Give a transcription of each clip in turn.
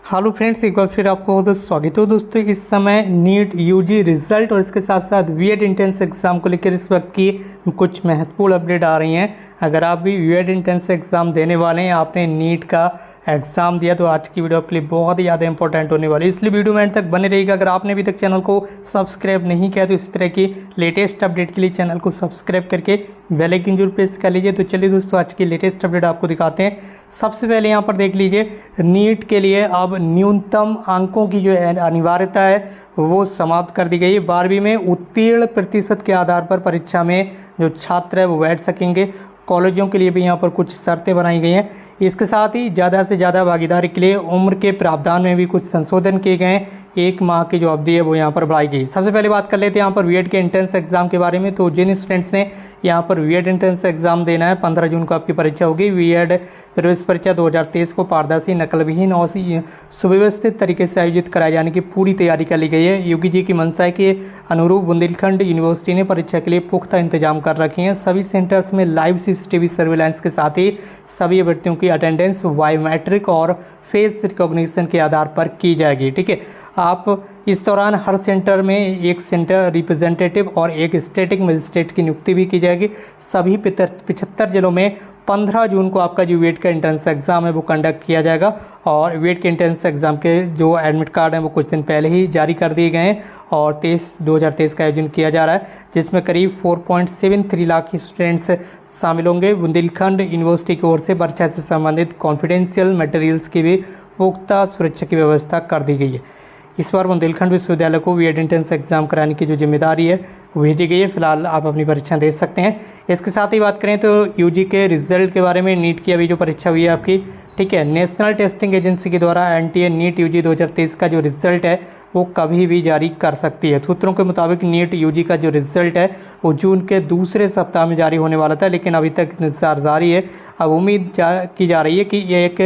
Hello friends, एक बार फिर आपको बहुत स्वागत हो दोस्तों। इस समय नीट यूजी रिजल्ट और इसके साथ साथ बीएड एंट्रेंस एग्ज़ाम को लेकर इस वक्त की कुछ महत्वपूर्ण अपडेट आ रही हैं। अगर आप भी बीएड एंट्रेंस एग्ज़ाम देने वाले हैं, आपने नीट का एग्ज़ाम दिया, तो आज की वीडियो आपके लिए बहुत ही ज़्यादा इंपॉर्टेंट होने वाली है, इसलिए वीडियो में एंड तक बने रहेगा। अगर आपने अभी तक चैनल को सब्सक्राइब नहीं किया तो इस तरह की लेटेस्ट अपडेट के लिए चैनल को सब्सक्राइब करके बेल आइकन जरूर प्रेस कर लीजिए। तो चलिए दोस्तों, आज की लेटेस्ट अपडेट आपको दिखाते हैं। सबसे पहले यहाँ पर देख लीजिए, नीट के लिए अब न्यूनतम अंकों की जो अनिवार्यता है वो समाप्त कर दी गई है। 12वीं में उत्तीर्ण प्रतिशत के आधार पर परीक्षा में जो छात्र है वो बैठ सकेंगे। कॉलेजों के लिए भी यहाँ पर कुछ शर्तें बनाई गई हैं। इसके साथ ही ज़्यादा से ज़्यादा भागीदारी के लिए उम्र के प्रावधान में भी कुछ संशोधन किए गए हैं। 1 माह की जो अवधि है वो यहाँ पर बढ़ाई गई। सबसे पहले बात कर लेते हैं यहाँ पर बीएड के एंट्रेंस एग्जाम के बारे में। तो जिन स्टूडेंट्स ने यहाँ पर बीएड एंट्रेंस एग्जाम देना है, 15 जून को आपकी परीक्षा होगी। बीएड प्रवेश परीक्षा 2023 को पारदर्शी, नकलविहीन और सुव्यवस्थित तरीके से आयोजित कराए जाने की पूरी तैयारी कर ली गई है। योगी जी की मंशा के अनुरूप बुंदेलखंड यूनिवर्सिटी ने परीक्षा के लिए पुख्ता इंतजाम कर रखे हैं। सभी सेंटर्स में लाइव सीसीटीवी सर्विलांस के साथ ही सभी अभ्यर्थियों की अटेंडेंस बायोमेट्रिक और फेस रिकॉग्निशन के आधार पर की जाएगी। ठीक है, आप इस दौरान हर सेंटर में एक सेंटर रिप्रेजेंटेटिव और एक स्टैटिक मजिस्ट्रेट की नियुक्ति भी की जाएगी। सभी 75 जिलों में 15 जून को आपका जो बीएड का एंट्रेंस एग्ज़ाम है वो कंडक्ट किया जाएगा। और बीएड के एंट्रेंस एग्ज़ाम के जो एडमिट कार्ड हैं वो कुछ दिन पहले ही जारी कर दिए गए हैं और 2023 का आयोजन किया जा रहा है, जिसमें करीब 4.73 लाख स्टूडेंट्स शामिल होंगे। बुंदेलखंड यूनिवर्सिटी की ओर से परीक्षा से संबंधित कॉन्फिडेंशियल मटेरियल्स की भी पुख्ता सुरक्षा की व्यवस्था कर दी गई है। इस बार बुंदेलखंड विश्वविद्यालय को बीएड एंट्रेंस एग्ज़ाम कराने की जो जिम्मेदारी है वो भेजी गई है। फिलहाल आप अपनी परीक्षा दे सकते हैं। इसके साथ ही बात करें तो यूजी के रिजल्ट के बारे में, नीट की अभी जो परीक्षा हुई है आपकी, ठीक है, नेशनल टेस्टिंग एजेंसी के द्वारा एनटीए नीट यूजी 2023 का जो रिजल्ट है वो कभी भी जारी कर सकती है। सूत्रों के मुताबिक नीट यूजी का जो रिजल्ट है वो जून के दूसरे सप्ताह में जारी होने वाला था, लेकिन अभी तक इंतजार जारी है। अब उम्मीद की जा रही है कि ये एक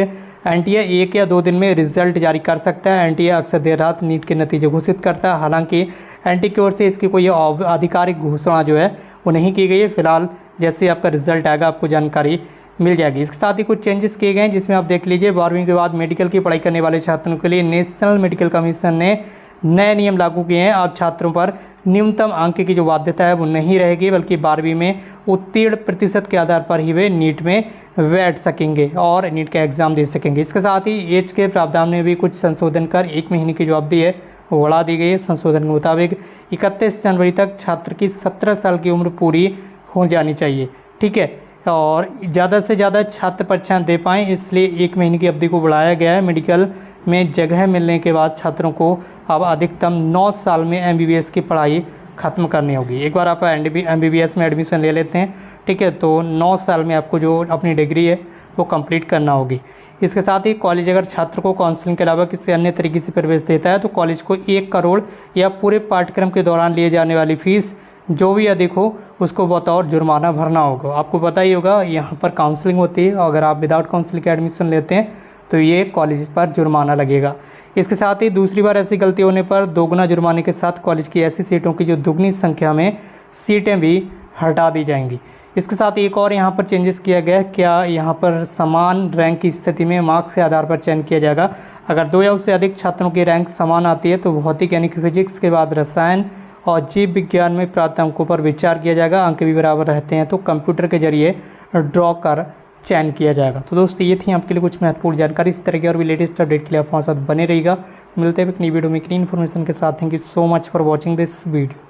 एनटीए 1 या 2 दिन में रिजल्ट जारी कर सकता है। एनटीए अक्सर देर रात नीट के नतीजे घोषित करता है। हालांकि एनटीए की ओर से इसकी कोई आधिकारिक घोषणा जो है वो नहीं की गई है। फिलहाल जैसे आपका रिजल्ट आएगा आपको जानकारी मिल जाएगी। इसके साथ ही कुछ चेंजेस किए गए हैं, जिसमें आप देख लीजिए, 12वीं के बाद मेडिकल की पढ़ाई करने वाले छात्रों के लिए नेशनल मेडिकल कमीशन ने नए नियम लागू किए हैं। अब छात्रों पर न्यूनतम अंक की जो बाध्यता है वो नहीं रहेगी, बल्कि 12वीं में उत्तीर्ण प्रतिशत के आधार पर ही वे नीट में बैठ सकेंगे और नीट का एग्ज़ाम दे सकेंगे। इसके साथ ही एज के प्रावधान में भी कुछ संशोधन कर 1 महीने की जो अवधि है वो बढ़ा दी गई है। संशोधन के मुताबिक 31 जनवरी तक छात्र की 17 साल की उम्र पूरी हो जानी चाहिए। ठीक है, और ज़्यादा से ज़्यादा छात्र परीक्षाएं दे पाएँ, इसलिए 1 महीने की अवधि को बढ़ाया गया है। मेडिकल में जगह मिलने के बाद छात्रों को अब अधिकतम 9 साल में एमबीबीएस की पढ़ाई ख़त्म करनी होगी। एक बार आप एमबीबीएस में एडमिशन ले लेते हैं, ठीक है, तो 9 साल में आपको जो अपनी डिग्री है वो कंप्लीट करना होगी। इसके साथ ही कॉलेज अगर छात्र को काउंसलिंग के अलावा किसी अन्य तरीके से प्रवेश देता है तो कॉलेज को 1 करोड़ या पूरे पाठ्यक्रम के दौरान लिए जाने वाली फ़ीस जो भी अधिक हो उसको बतौर जुर्माना भरना होगा। आपको पता ही होगा, यहाँ पर काउंसलिंग होती है और अगर आप विदाउट काउंसलिंग के एडमिशन लेते हैं तो ये कॉलेज पर जुर्माना लगेगा। इसके साथ ही दूसरी बार ऐसी गलती होने पर दोगुना जुर्माने के साथ कॉलेज की ऐसी सीटों की जो दुगनी संख्या में सीटें भी हटा दी जाएंगी। इसके साथ एक और यहाँ पर चेंजेस किया गया है। क्या यहाँ पर समान रैंक की स्थिति में मार्क्स के आधार पर चयन किया जाएगा। अगर 2 या उससे अधिक छात्रों की रैंक समान आती है तो भौतिक यानी कि फिजिक्स के बाद रसायन और जीव विज्ञान में प्राप्त अंकों पर विचार किया जाएगा। अंक भी बराबर रहते हैं तो कंप्यूटर के जरिए ड्रॉ कर चयन किया जाएगा। तो दोस्तों, ये थी आपके लिए कुछ महत्वपूर्ण जानकारी। इस तरह की और भी लेटेस्ट अपडेट के लिए आप हमारे साथ बने रहिएगा। मिलते हैं एक नई वीडियो में एक नई इन्फॉर्मेशन के साथ। Thank you so much for watching this video.